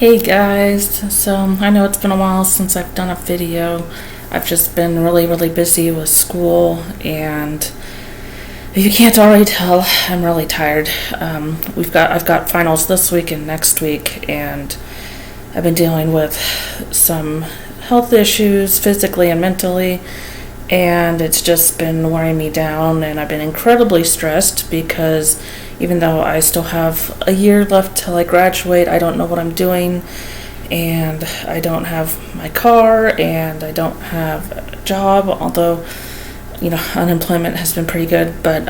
Hey guys, so I know it's been a while since I've done a video. I've just been really busy with school, and if you can't already tell, I'm really tired. I've got finals this week and next week, and I've been dealing with some health issues physically and mentally, and it's just been wearing me down, and I've been incredibly stressed because even though I still have a year left till I graduate, I don't know what I'm doing, and I don't have my car, and I don't have a job, although, unemployment has been pretty good, but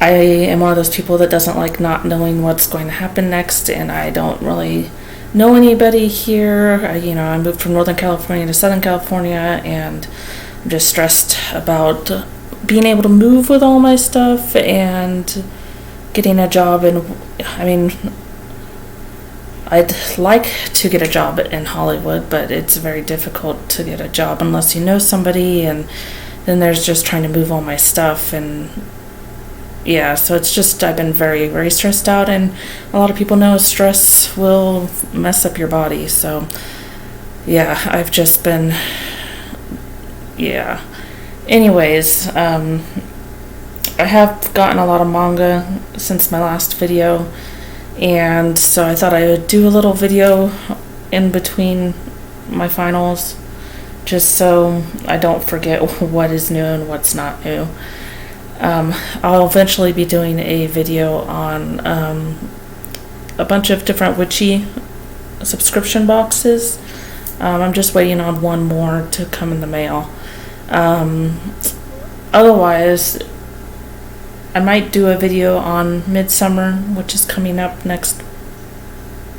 I am one of those people that doesn't like not knowing what's going to happen next, and I don't really know anybody here. I moved from Northern California to Southern California, and I'm just stressed about being able to move with all my stuff and getting a job. And I'd like to get a job in Hollywood, but it's very difficult to get a job unless you know somebody, and then there's just trying to move all my stuff. And yeah, so it's just, I've been very stressed out, and a lot of people know stress will mess up your body. So yeah, I've just been, yeah. Anyways, I have gotten a lot of manga since my last video, and so I thought I would do a little video in between my finals, just so I don't forget what is new and what's not new. I'll eventually be doing a video on a bunch of different witchy subscription boxes. I'm just waiting on one more to come in the mail. Otherwise, I might do a video on Midsummer, which is coming up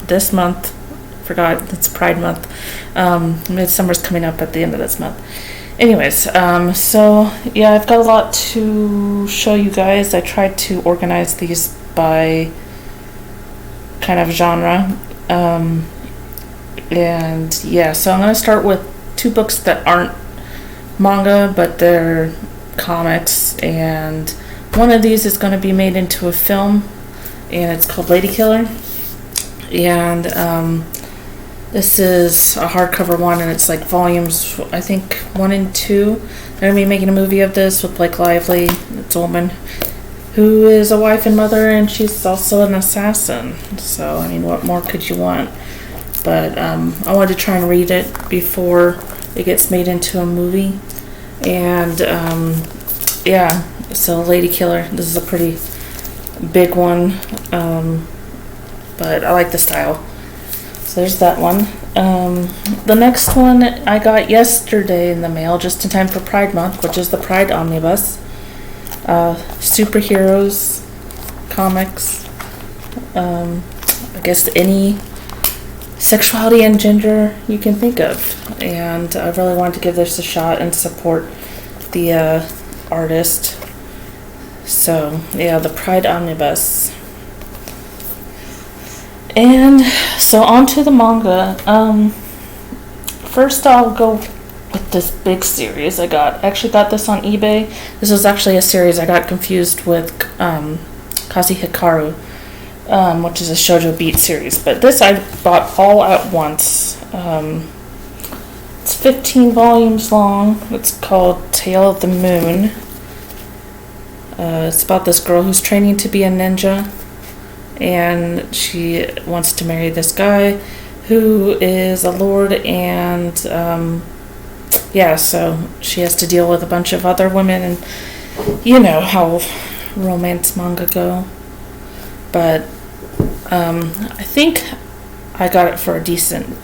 this month. Forgot, it's Pride Month. Midsummer's coming up at the end of this month. Anyways, so yeah, I've got a lot to show you guys. I tried to organize these by kind of genre. And yeah, so I'm going to start with two books that aren't manga, but they're comics, and one of these is going to be made into a film, and it's called Lady Killer, and this is a hardcover one, and it's like volumes, I think 1 and 2. They're going to be making a movie of this with Blake Lively. It's a woman who is a wife and mother, and she's also an assassin, so what more could you want? But I wanted to try and read it before it gets made into a movie. And yeah, so Lady Killer, this is a pretty big one, but I like the style. So there's that one. The next one I got yesterday in the mail, just in time for Pride Month, which is the Pride Omnibus. Superheroes, comics, I guess any sexuality and gender you can think of, and I really wanted to give this a shot and support the artist. So yeah, the Pride Omnibus. And so on to the manga. First I'll go with this big series I actually got this on eBay. This was actually a series I got confused with Kazi Hikaru, which is a shoujo beat series, but this I bought all at once. It's 15 volumes long. It's called Tale of the Moon. It's about this girl who's training to be a ninja, and she wants to marry this guy who is a lord, and yeah, so she has to deal with a bunch of other women, and you know how romance manga go. But I think I got it for a decent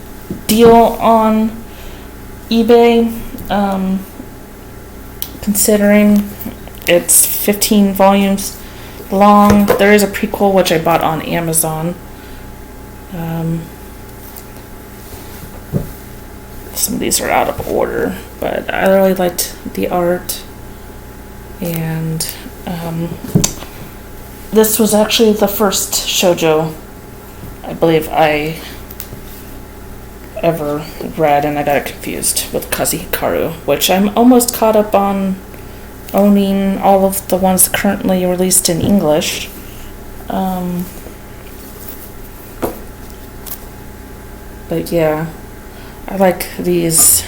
deal on eBay, considering it's 15 volumes long. There is a prequel which I bought on Amazon. Some of these are out of order, but I really liked the art, and this was actually the first shoujo I believe I ever read, and I got it confused with Kazi Hikaru, which I'm almost caught up on owning all of the ones currently released in English. But yeah, I like these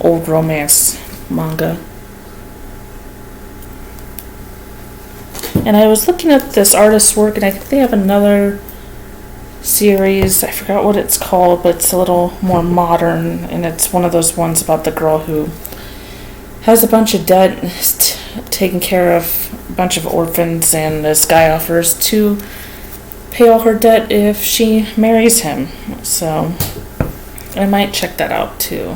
old romance manga. And I was looking at this artist's work, and I think they have another series. I forgot what it's called, but it's a little more modern, and it's one of those ones about the girl who has a bunch of debt, is taking care of a bunch of orphans, and this guy offers to pay all her debt if she marries him. So I might check that out too.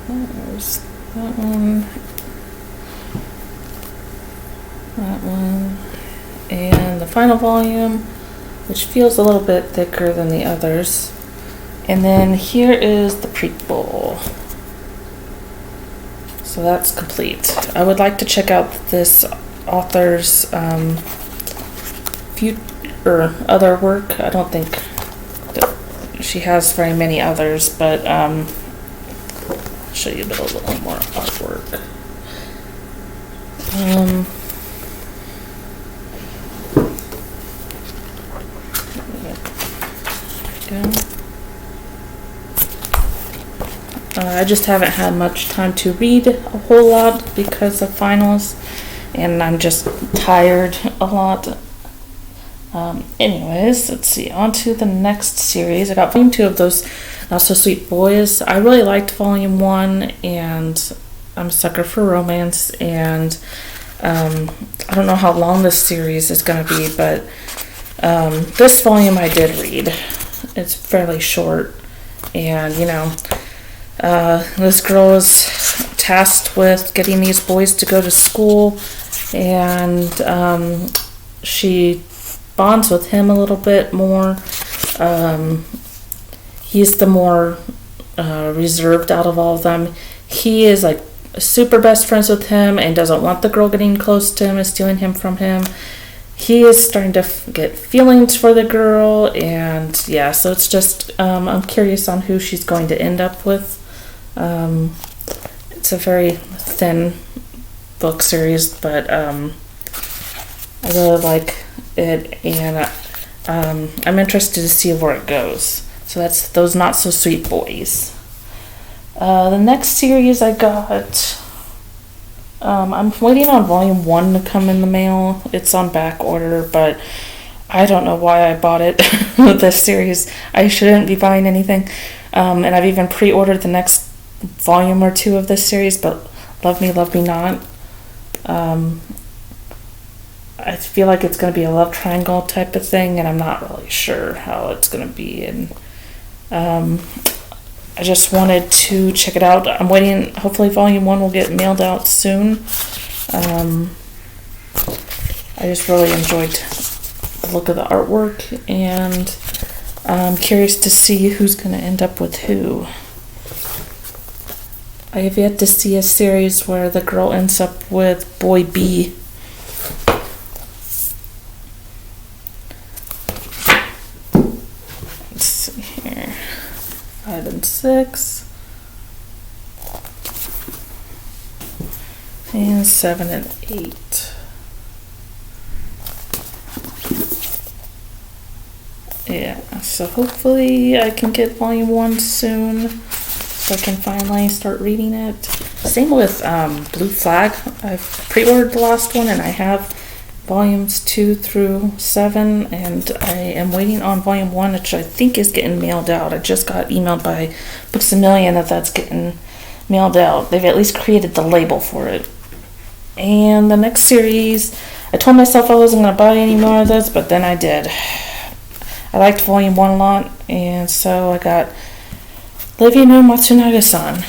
There's that one. That one. And the final volume, which feels a little bit thicker than the others. And then here is the prequel. So that's complete. I would like to check out this author's other work. I don't think that she has very many others, but I'll show you a little more artwork. I just haven't had much time to read a whole lot because of finals, and I'm just tired a lot. Anyways, let's see, on to the next series. I got volume 2 of those Not So Sweet Boys. I really liked volume 1, and I'm a sucker for romance, and I don't know how long this series is going to be, but this volume I did read. It's fairly short, and this girl is tasked with getting these boys to go to school, and she bonds with him a little bit more. He's the more reserved out of all of them. He is like super best friends with him and doesn't want the girl getting close to him and stealing him from him. He is starting to get feelings for the girl, and yeah, so it's just I'm curious on who she's going to end up with. It's a very thin book series, but I really like it, and I'm interested to see where it goes. So that's those Not So Sweet Boys. The next series I got, I'm waiting on volume 1 to come in the mail. It's on back order, but I don't know why I bought it with this series. I shouldn't be buying anything. And I've even pre-ordered the next volume or 2 of this series, but Love Me, Love Me Not. I feel like it's going to be a love triangle type of thing, and I'm not really sure how it's going to be. And I just wanted to check it out. I'm waiting. Hopefully volume 1 will get mailed out soon. I just really enjoyed the look of the artwork, and I'm curious to see who's going to end up with who. I have yet to see a series where the girl ends up with boy B. Let's see here. 5 and 6. And 7 and 8. Yeah, so hopefully I can get volume 1 soon, so I can finally start reading it. Same with Blue Flag. I've pre-ordered the last one, and I have volumes 2 through 7, and I am waiting on volume 1, which I think is getting mailed out. I just got emailed by Books A Million that that's getting mailed out. They've at least created the label for it. And the next series, I told myself I wasn't going to buy any more of this, but then I did. I liked volume 1 a lot, and so I got Livia no Matsunaga-san.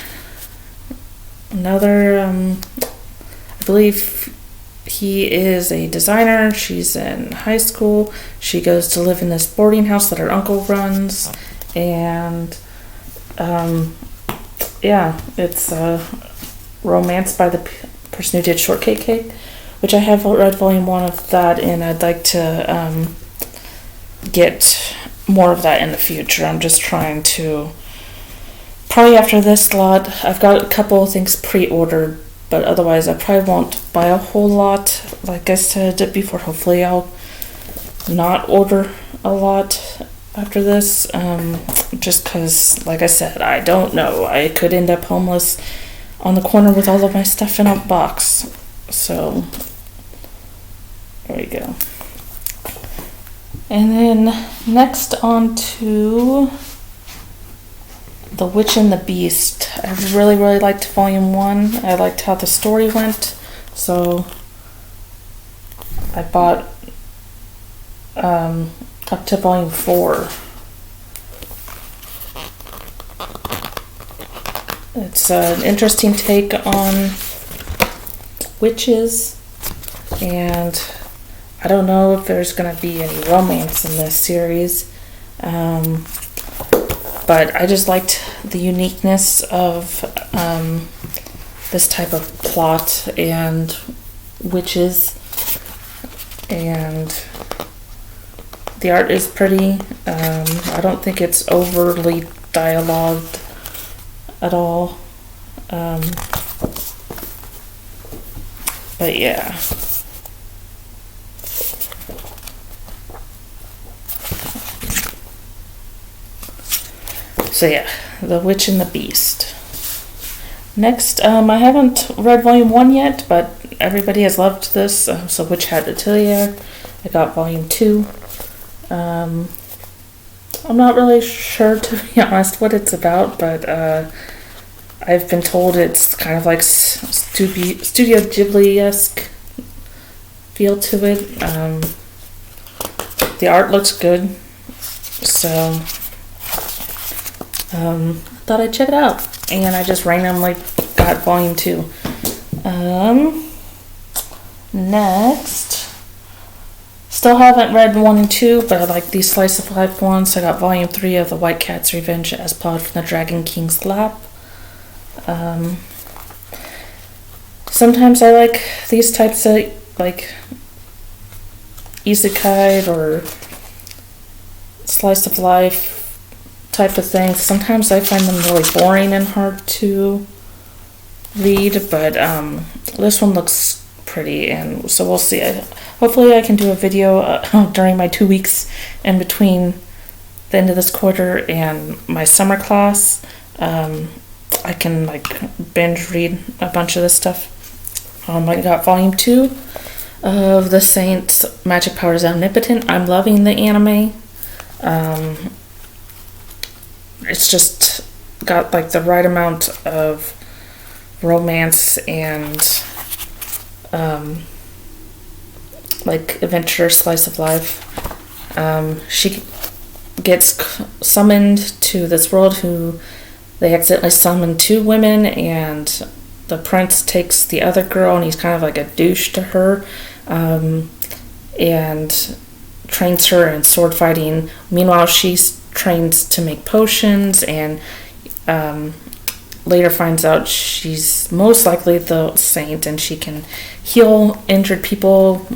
Another, I believe he is a designer. She's in high school. She goes to live in this boarding house that her uncle runs, and yeah, it's romance by the person who did Shortcake Cake, which I have read volume 1 of that, and I'd like to get more of that in the future. I'm just trying to, probably after this lot, I've got a couple of things pre-ordered, but otherwise I probably won't buy a whole lot. Like I said before, hopefully I'll not order a lot after this, just because, like I said, I don't know. I could end up homeless on the corner with all of my stuff in a box. So, there we go. And then next on to The Witch and the Beast. I really, really liked Volume 1. I liked how the story went. So, I bought up to Volume 4. It's an interesting take on witches, and I don't know if there's going to be any romance in this series, but I just liked the uniqueness of this type of plot and witches, and the art is pretty. I don't think it's overly dialogued at all. But yeah. So yeah, The Witch and the Beast. Next, I haven't read Volume 1 yet, but everybody has loved this, so Witch Hat Atelier. I got Volume 2. I'm not really sure, to be honest, what it's about, but I've been told it's kind of like Studio Ghibli-esque feel to it. The art looks good, so thought I'd check it out, and I just randomly got Volume 2. Next, still haven't read 1 and 2, but I like these slice of life ones. I got Volume 3 of The White Cat's Revenge as Pod from the Dragon King's Lap. Sometimes I like these types of like isekai or slice of life type of things. Sometimes I find them really boring and hard to read, but this one looks pretty, and so we'll see. Hopefully I can do a video during my 2 weeks in between the end of this quarter and my summer class. I can like binge read a bunch of this stuff. I got Volume 2 of The Saint's Magic Powers Omnipotent. I'm loving the anime. It's just got like the right amount of romance and like adventure slice of life. She gets summoned to this world who they accidentally summon 2 women, and the prince takes the other girl, and he's kind of like a douche to her, and trains her in sword fighting. Meanwhile, she's trained to make potions, and later finds out she's most likely the saint, and she can heal injured people,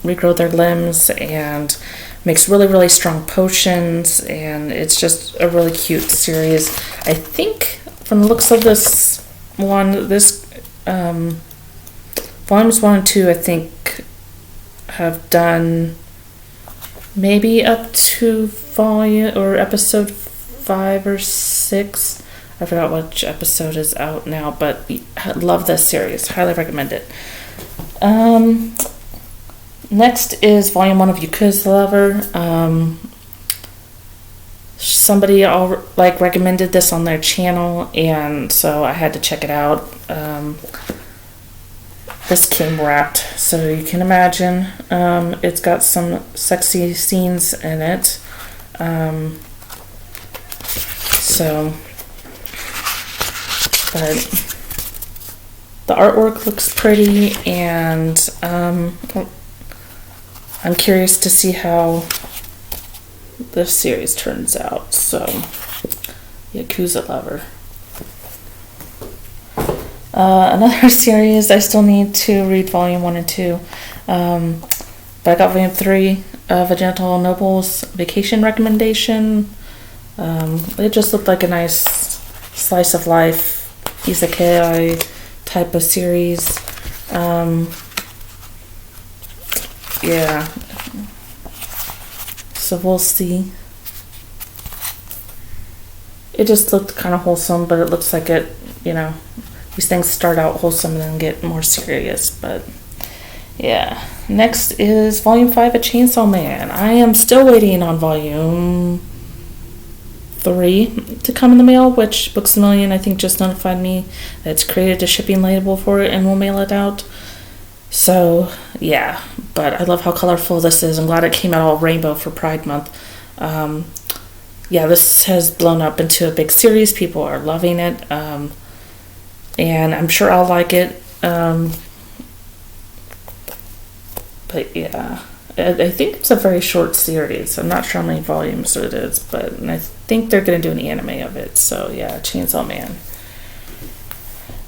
regrow their limbs, and makes really, really strong potions, and it's just a really cute series. I think from the looks of this one, volumes 1 and 2, I think, have done maybe up to volume or episode 5 or 6. I forgot which episode is out now, but I love this series. Highly recommend it. Next is Volume 1 of Yakuza Lover. Somebody recommended this on their channel, and so I had to check it out. This came wrapped, so you can imagine. It's got some sexy scenes in it. But the artwork looks pretty, and I'm curious to see how this series turns out. So, Yakuza Lover. Another series, I still need to read Volume 1 and 2. But I got Volume 3 of A Gentle Noble's Vacation Recommendation. It just looked like a nice slice of life isekai type of series. Yeah. so we'll see. It just looked kind of wholesome, but it looks like it, these things start out wholesome and then get more serious, but yeah. Next is Volume 5 of Chainsaw Man. I am still waiting on Volume 3 to come in the mail, which Books A Million, I think, just notified me that it's created a shipping label for it and will mail it out. So, yeah. But I love how colorful this is. I'm glad it came out all rainbow for Pride Month. Yeah, this has blown up into a big series. People are loving it. And I'm sure I'll like it. But yeah, I think it's a very short series. I'm not sure how many volumes it is, but I think they're going to do an anime of it. So yeah, Chainsaw Man.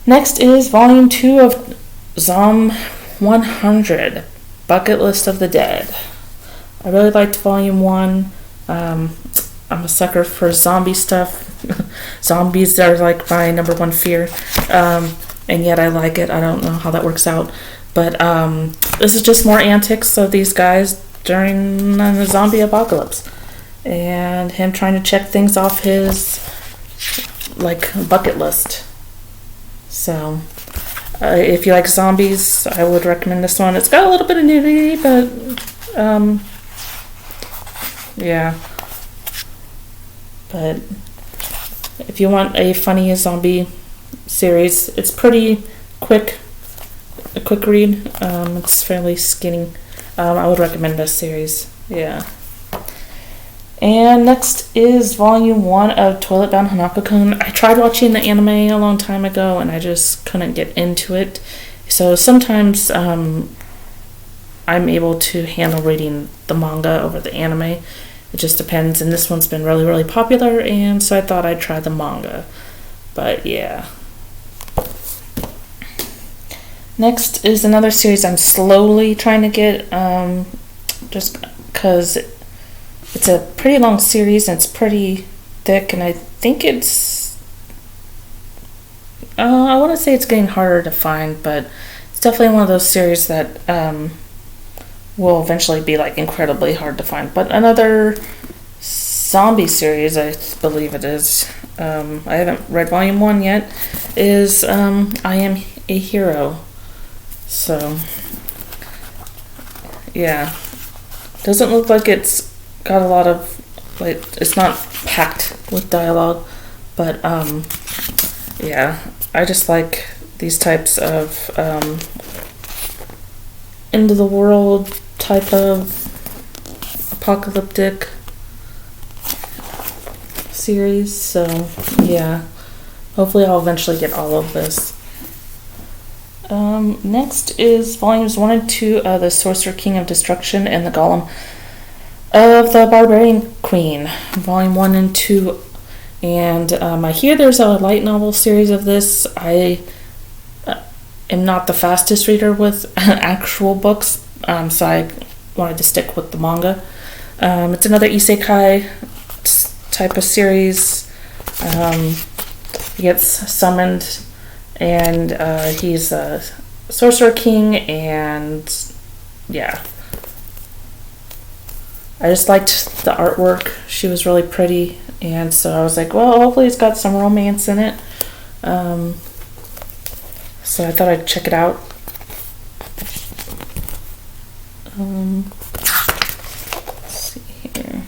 Next is Volume 2 of Zom 100, Bucket List of the Dead. I really liked Volume 1. I'm a sucker for zombie stuff. Zombies are like my number one fear. And yet I like it. I don't know how that works out. But this is just more antics of these guys during the zombie apocalypse. And him trying to check things off his, bucket list. So, if you like zombies, I would recommend this one. It's got a little bit of nudity, but, yeah. But if you want a funny zombie series, it's pretty quick. A quick read. It's fairly skinny. I would recommend this series. Yeah. And next is Volume 1 of Toilet Bound Hanako-kun. I tried watching the anime a long time ago, and I just couldn't get into it. So sometimes I'm able to handle reading the manga over the anime. It just depends, and this one's been really, really popular, and so I thought I'd try the manga. But yeah. Next is another series I'm slowly trying to get, just because it's a pretty long series and it's pretty thick, and I think it's, I want to say it's getting harder to find, but it's definitely one of those series that will eventually be incredibly hard to find. But another zombie series, I believe it is, I haven't read Volume 1 yet, is I Am a Hero. So, yeah. Doesn't look like it's got a lot of, it's not packed with dialogue, but, yeah. I just like these types of, end of the world type of apocalyptic series, so, yeah. Hopefully I'll eventually get all of this. Next is Volumes 1 and 2 of The Sorcerer King of Destruction and The Golem of the Barbarian Queen, Volume 1 and 2. And I hear there's a light novel series of this. I am not the fastest reader with actual books, so I wanted to stick with the manga. It's another isekai type of series. He gets summoned, and he's a sorcerer king, and yeah. I just liked the artwork. She was really pretty, and so I was like, well, hopefully it's got some romance in it. So I thought I'd check it out. Let's see here.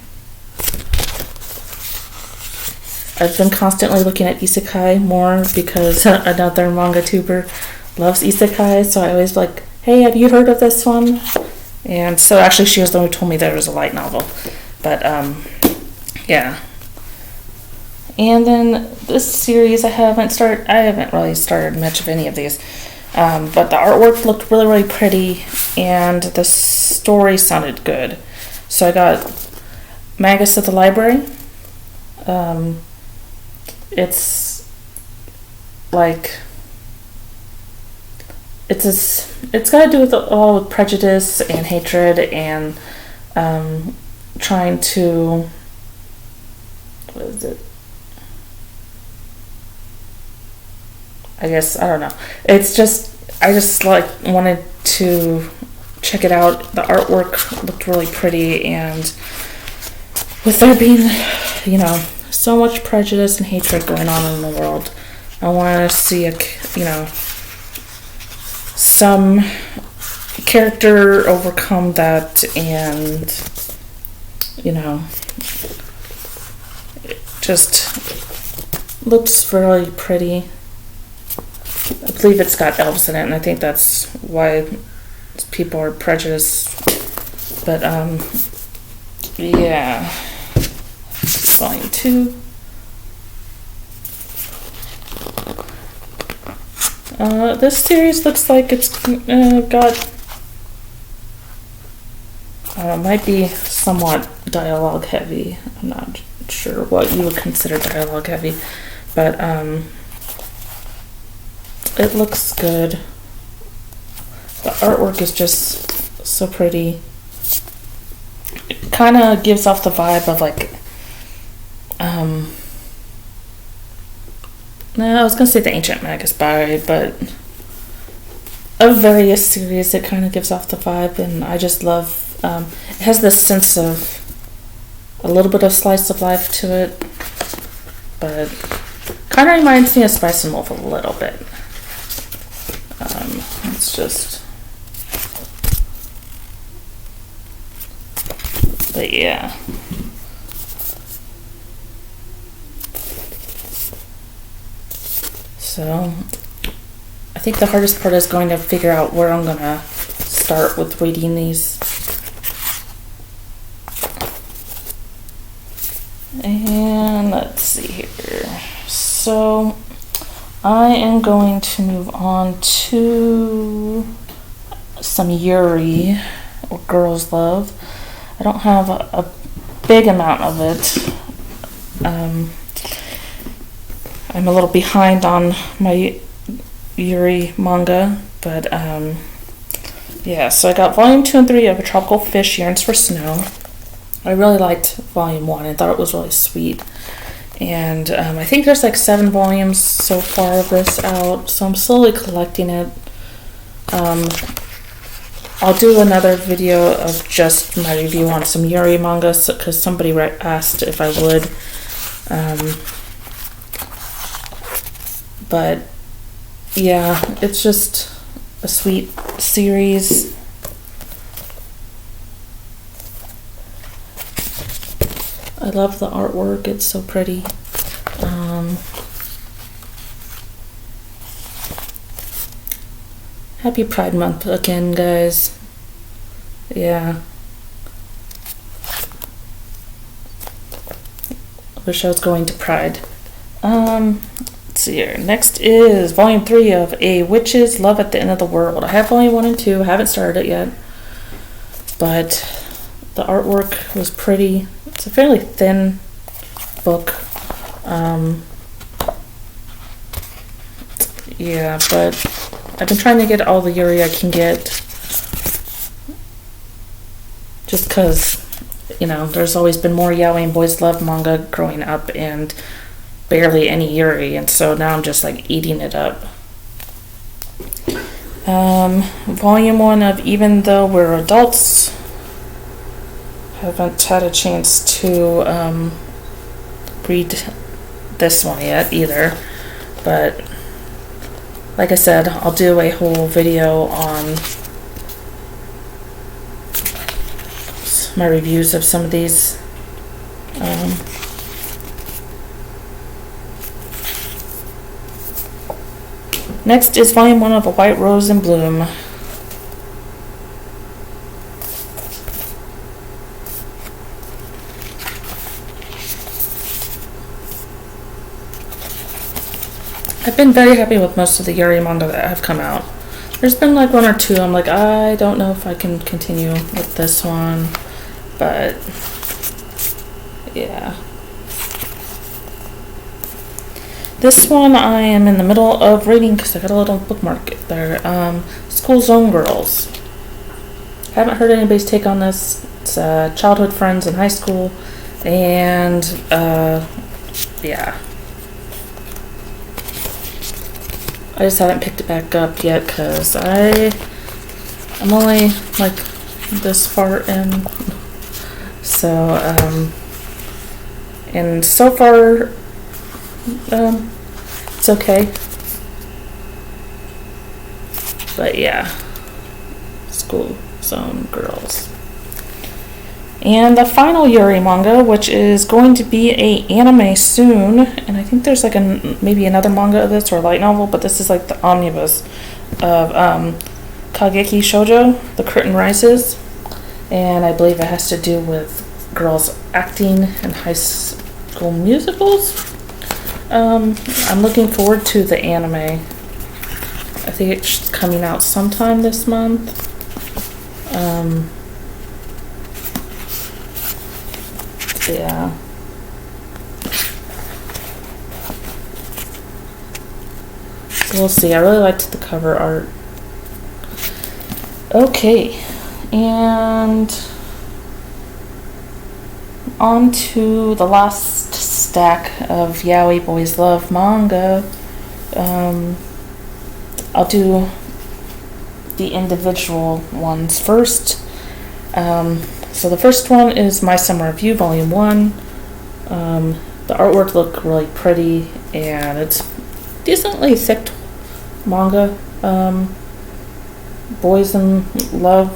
I've been constantly looking at isekai more because another manga tuber loves isekai, so I always like, hey, have you heard of this one? And so actually she was the one who told me there was a light novel. But yeah. And then this series I haven't really started much of any of these. But the artwork looked really, really pretty, and the story sounded good. So I got Magus at the Library. It's got to do with all prejudice and hatred and trying to, what is it? I guess, I don't know. It's just, I just wanted to check it out. The artwork looked really pretty, and with there being, so much prejudice and hatred going on in the world, I want to see some character overcome that, and it just looks really pretty. I believe it's got elves in it, and I think that's why people are prejudiced. But yeah, volume 2. This series looks like it's got, might be somewhat dialogue heavy. I'm not sure what you would consider dialogue heavy, but it looks good. The artwork is just so pretty. It kind of gives off the vibe of I was gonna say the Ancient Magus by, but of various series, it kind of gives off the vibe, and I just love. It has this sense of a little bit of slice of life to it, but kind of reminds me of Spice and Wolf a little bit. It's just, but yeah. So, I think the hardest part is going to figure out where I'm gonna start with reading these. And let's see here. So, I am going to move on to some Yuri, or Girls Love. I don't have a big amount of it. I'm a little behind on my Yuri manga, but yeah, so I got volume 2 and 3 of A Tropical Fish Yearns for Snow. I really liked volume 1. I thought it was really sweet. And I think there's 7 volumes so far of this out, so I'm slowly collecting it. I'll do another video of just my review on some Yuri manga, because somebody asked if I would. But yeah, it's just a sweet series. I love the artwork, it's so pretty. Happy Pride Month again, guys. Yeah. I wish I was going to Pride. Let's see here. Next is volume 3 of A Witch's Love at the End of the World. I have volume 1 and 2. I haven't started it yet. But the artwork was pretty. It's a fairly thin book. Yeah, but I've been trying to get all the Yuri I can get. Just because, there's always been more yaoi and boys love manga growing up and barely any Yuri, and so now I'm just eating it up. Volume 1 of Even Though We're Adults. Haven't had a chance to read this one yet either, but like I said, I'll do a whole video on my reviews of some of these. Next is volume 1 of A White Rose in Bloom. I've been very happy with most of the Yuri manga that have come out. There's been 1 or 2 I'm I don't know if I can continue with this one, but yeah. This one I am in the middle of reading because I got a little bookmark there. School Zone Girls. Haven't heard anybody's take on this. It's childhood friends in high school, and yeah. I just haven't picked it back up yet because I'm only this far in. So And so far, it's okay. But yeah, School Zone Girls. And the final Yuri manga, which is going to be a anime soon, and I think there's like maybe another manga of this or a light novel, but this is like the omnibus of Kageki Shoujo, The Curtain Rises, and I believe it has to do with girls acting in high school musicals. I'm looking forward to the anime. I think it's coming out sometime this month. Yeah. So we'll see. I really liked the cover art. Okay. And on to the last stack of Yaoi Boys Love manga. I'll do the individual ones first. So the first one is My Summer Review, Volume 1. The artwork looked really pretty, and it's decently thick manga. Boys in love,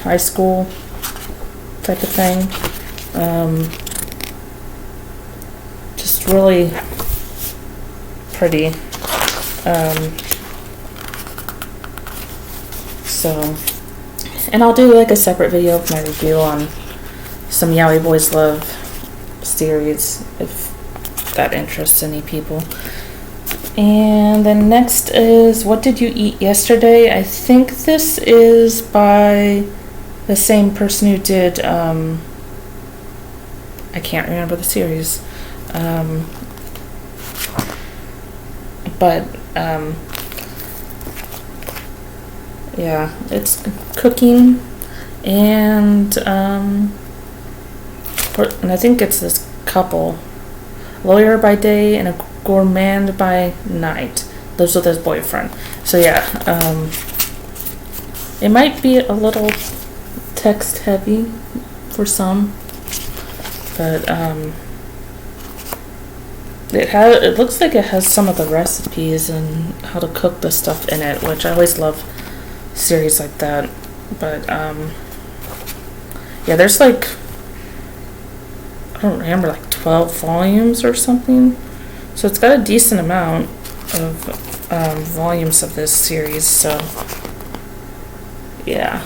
high school type of thing. Just really pretty. And I'll do like a separate video of my review on some Yaoi Boys Love series if that interests any people. And then next is What Did You Eat Yesterday? I think this is by the same person who did I can't remember the series. But yeah, it's cooking, and I think it's this couple, lawyer by day and a gourmand by night, lives with his boyfriend. So yeah, it might be a little text heavy for some, but it looks like it has some of the recipes and how to cook the stuff in it, which I always love series like that. But yeah, there's like, I don't remember, like 12 volumes or something, so it's got a decent amount of volumes of this series. So yeah.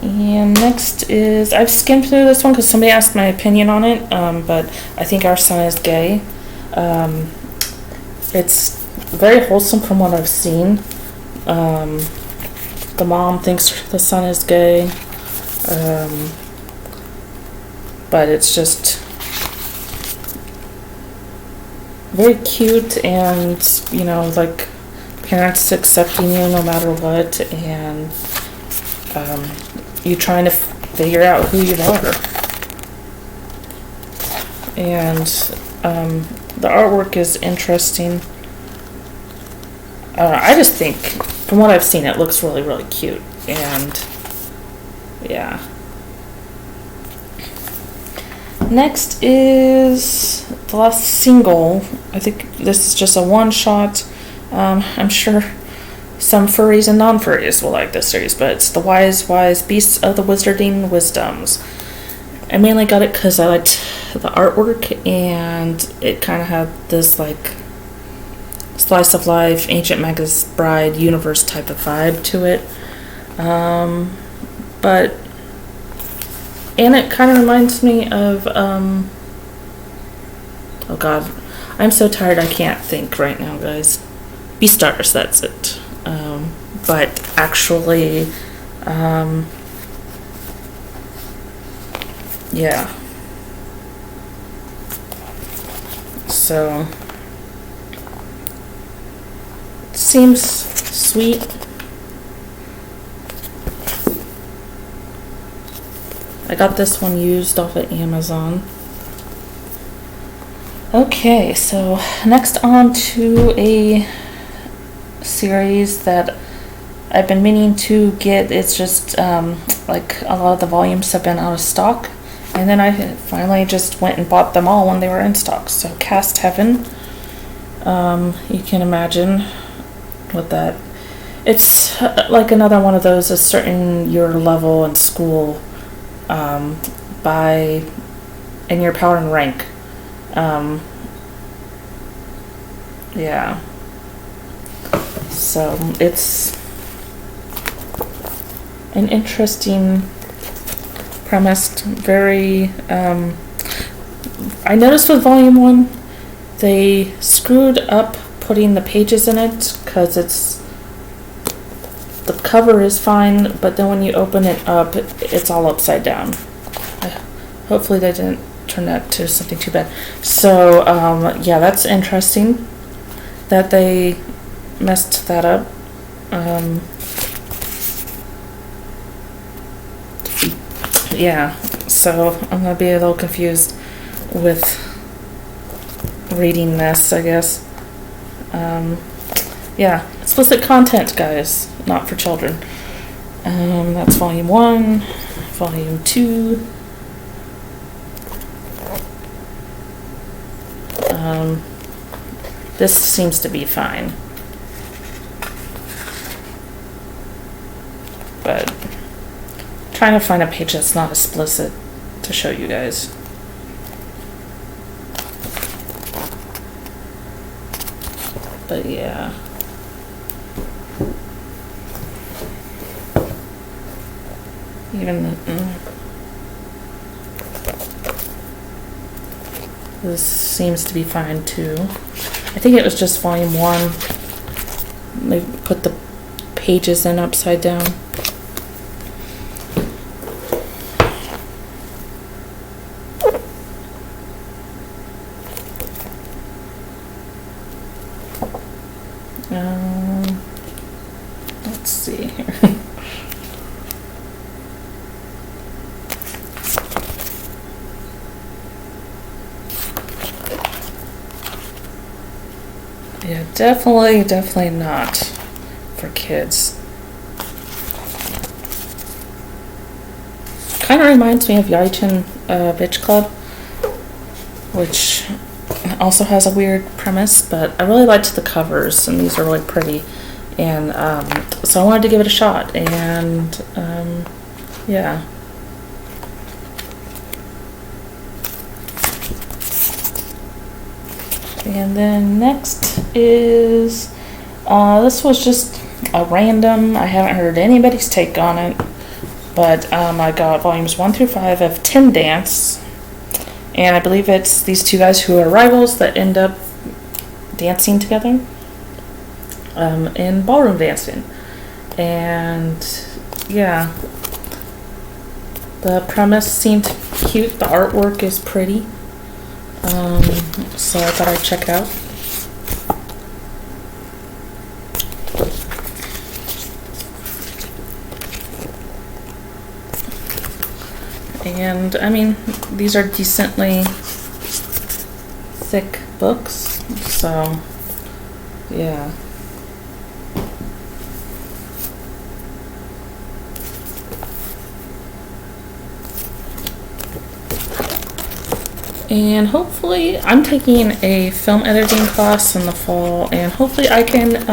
And next is, I've skimmed through this one because somebody asked my opinion on it, but I think Our Son is Gay. It's very wholesome from what I've seen. The mom thinks the son is gay, but it's just very cute, and like parents accepting you no matter what, and you trying to figure out who you are. And the artwork is interesting. I just think, from what I've seen, it looks really, really cute. And yeah. Next is the last single. I think this is just a one-shot. I'm sure some furries and non-furries will like this series, but it's The Wise Wise Beasts of the Wizarding Wisdoms. I mainly got it because I liked the artwork, and it kind of had this like slice of life, Ancient Magus Bride universe type of vibe to it. And it kind of reminds me of, oh god, I'm so tired I can't think right now, guys. Beastars, that's it. But actually, yeah. So, it seems sweet. I got this one used off of Amazon. Okay, so next on to a series that I've been meaning to get. It's just like a lot of the volumes have been out of stock, and then I finally just went and bought them all when they were in stock. So Cast Heaven, you can imagine what that. It's like another one of those, a certain your level in school, by in your power and rank. Yeah. So it's an interesting premise. Very. I noticed with Volume 1, they screwed up putting the pages in it because the cover is fine, but then when you open it up, it's all upside down. Hopefully they didn't turn that to something too bad. So yeah, that's interesting that they messed that up. Yeah, so I'm gonna be a little confused with reading this, I guess. Yeah, explicit content, guys, not for children. That's Volume 1, Volume 2. This seems to be fine. But trying to find a page that's not explicit to show you guys. But yeah. Even this seems to be fine too. I think it was just Volume 1. They put the pages in upside down. Let's see here. Yeah, definitely not for kids. Kind of reminds me of Yaichen Bitch Club, which also has a weird premise, but I really liked the covers, and these are really pretty, and so I wanted to give it a shot, and yeah. And then next is, this was just a random, I haven't heard anybody's take on it, but I got volumes 1 through 5 of Tim Dance, and I believe it's these two guys who are rivals that end up dancing together in ballroom dancing. And yeah, the premise seemed cute, the artwork is pretty. So I thought I'd check it out. And I mean, these are decently thick books, so yeah. And hopefully, I'm taking a film editing class in the fall, and hopefully I can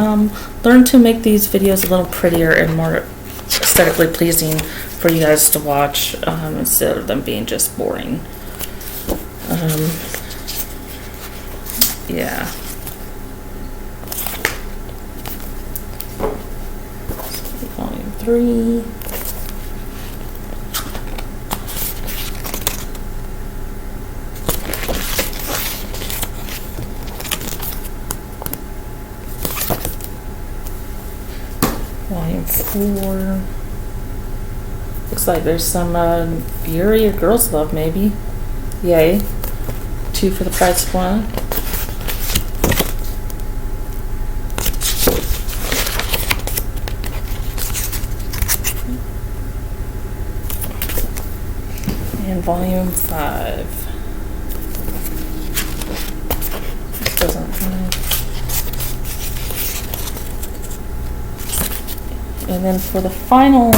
learn to make these videos a little prettier and more aesthetically pleasing for you guys to watch, instead of them being just boring. Yeah. So, volume 3. Volume 4. Looks like there's some Fury or Girls Love, maybe. Yay. 2 for the price of 1. And volume 5. This doesn't have And then for the final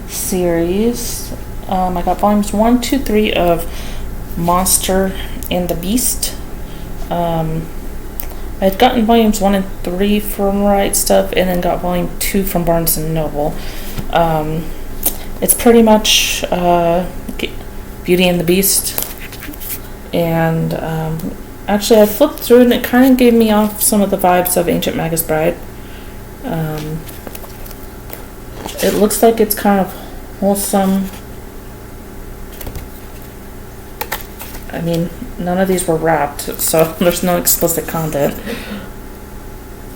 series, I got volumes 1, 2, 3 of Monster and the Beast. I had gotten volumes 1 and 3 from Right Stuff, and then got volume 2 from Barnes and Noble. It's pretty much Beauty and the Beast. And actually, I flipped through it, and it kind of gave me off some of the vibes of Ancient Magus Bride. It looks like it's kind of wholesome. I mean, none of these were wrapped, so there's no explicit content.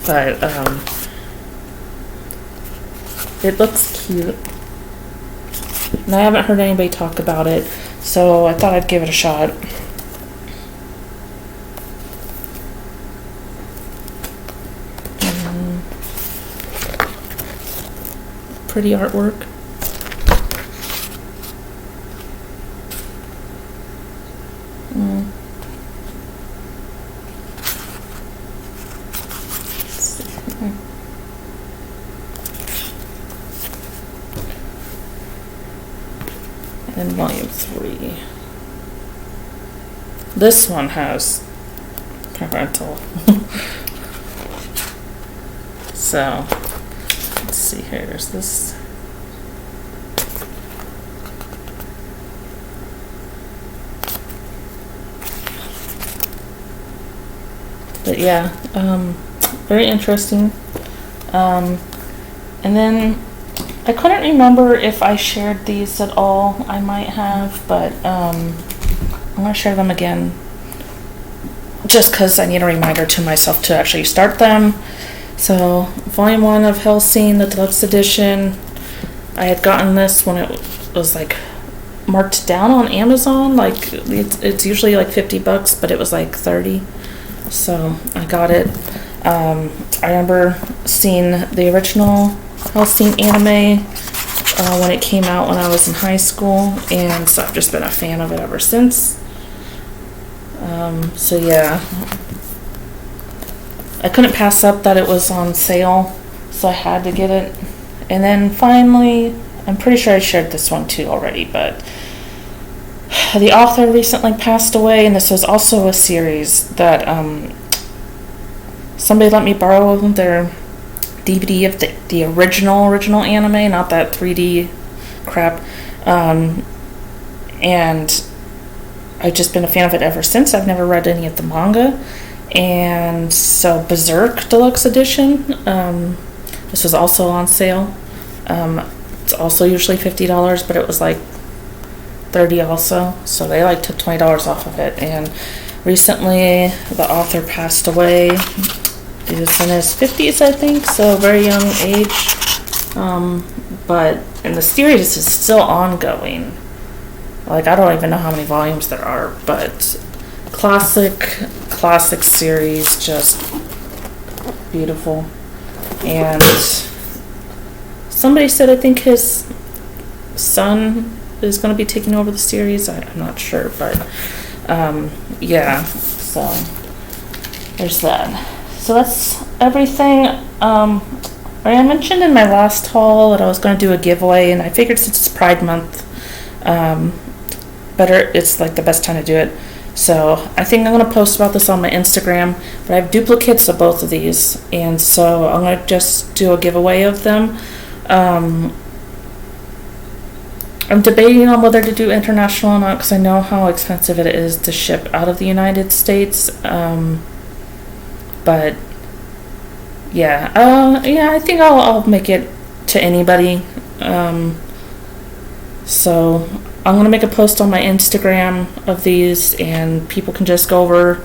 But it looks cute. And I haven't heard anybody talk about it, so I thought I'd give it a shot. Pretty artwork. And volume 3. This one has parental. So, let's see here. There's this. But yeah, very interesting. And then I couldn't remember if I shared these at all. I might have, but I'm going to share them again just because I need a reminder to myself to actually start them. So, Volume 1 of Hellsing, the Deluxe Edition. I had gotten this when it was like marked down on Amazon. Like, it's usually like $50, but it was like $30. So, I got it. I remember seeing the original Hellsing anime when it came out when I was in high school, and so I've just been a fan of it ever since. So yeah, I couldn't pass up that it was on sale, so I had to get it. And then finally, I'm pretty sure I shared this one too already, but the author recently passed away, and this was also a series that somebody let me borrow their DVD of the original anime, not that 3D crap. And I've just been a fan of it ever since. I've never read any of the manga. And so Berserk Deluxe Edition, this was also on sale. It's also usually $50, but it was like $30 also. So they like took $20 off of it. And recently the author passed away. He was in his 50s, I think, so very young age. But and the series is still ongoing. Like, I don't even know how many volumes there are, but classic series, just beautiful. And somebody said I think his son is going to be taking over the series. I'm not sure, but yeah, so there's that. So that's everything. I mentioned in my last haul that I was going to do a giveaway, and I figured since it's Pride Month, it's like the best time to do it. So I think I'm going to post about this on my Instagram, but I have duplicates of both of these, and so I'm going to just do a giveaway of them. I'm debating on whether to do international or not, because I know how expensive it is to ship out of the United States. But yeah, I think I'll make it to anybody. So I'm gonna make a post on my Instagram of these, and people can just go over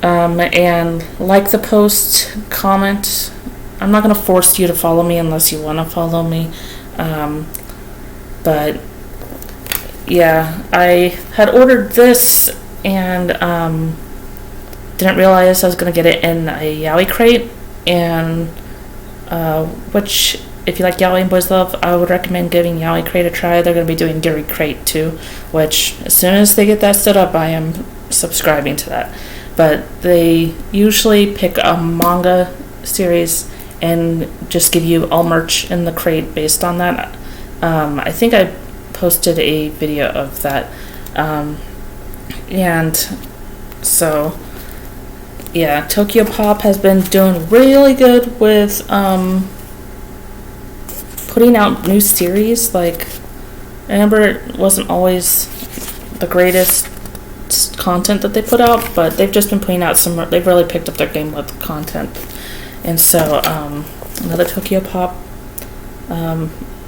and like the post, comment. I'm not gonna force you to follow me unless you want to follow me. But yeah, I had ordered this and didn't realize I was going to get it in a yaoi crate, and which, if you like yaoi and boys love, I would recommend giving yaoi crate a try. They're going to be doing Giri crate too, which as soon as they get that set up, I am subscribing to that. But they usually pick a manga series and just give you all merch in the crate based on that. I think I posted a video of that. And so, yeah, Tokyo Pop has been doing really good with putting out new series. Like, I remember it wasn't always the greatest content that they put out, but they've just been putting out some. They've really picked up their game with content. And so, another Tokyo Pop.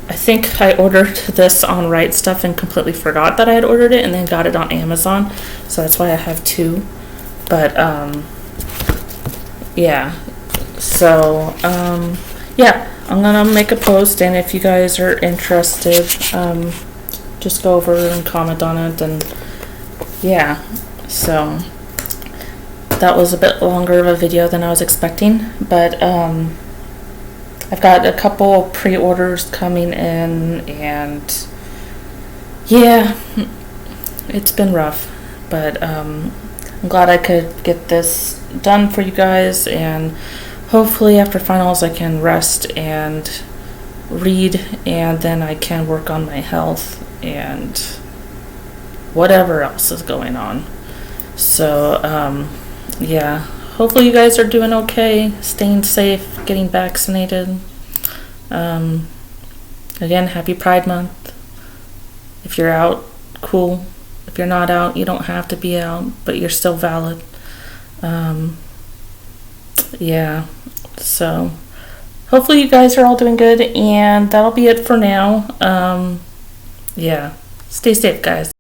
I think I ordered this on Right Stuff and completely forgot that I had ordered it, and then got it on Amazon. So that's why I have two. But yeah. So yeah, I'm gonna make a post, and if you guys are interested, just go over and comment on it. And yeah, so that was a bit longer of a video than I was expecting, but I've got a couple pre-orders coming in, and yeah, it's been rough, but I'm glad I could get this done for you guys, and hopefully after finals I can rest and read, and then I can work on my health and whatever else is going on. So yeah, hopefully you guys are doing okay, staying safe, getting vaccinated. Again, happy Pride Month. If you're out, cool. If you're not out, you don't have to be out, but you're still valid. Yeah, so hopefully you guys are all doing good, and that'll be it for now. Yeah, stay safe, guys.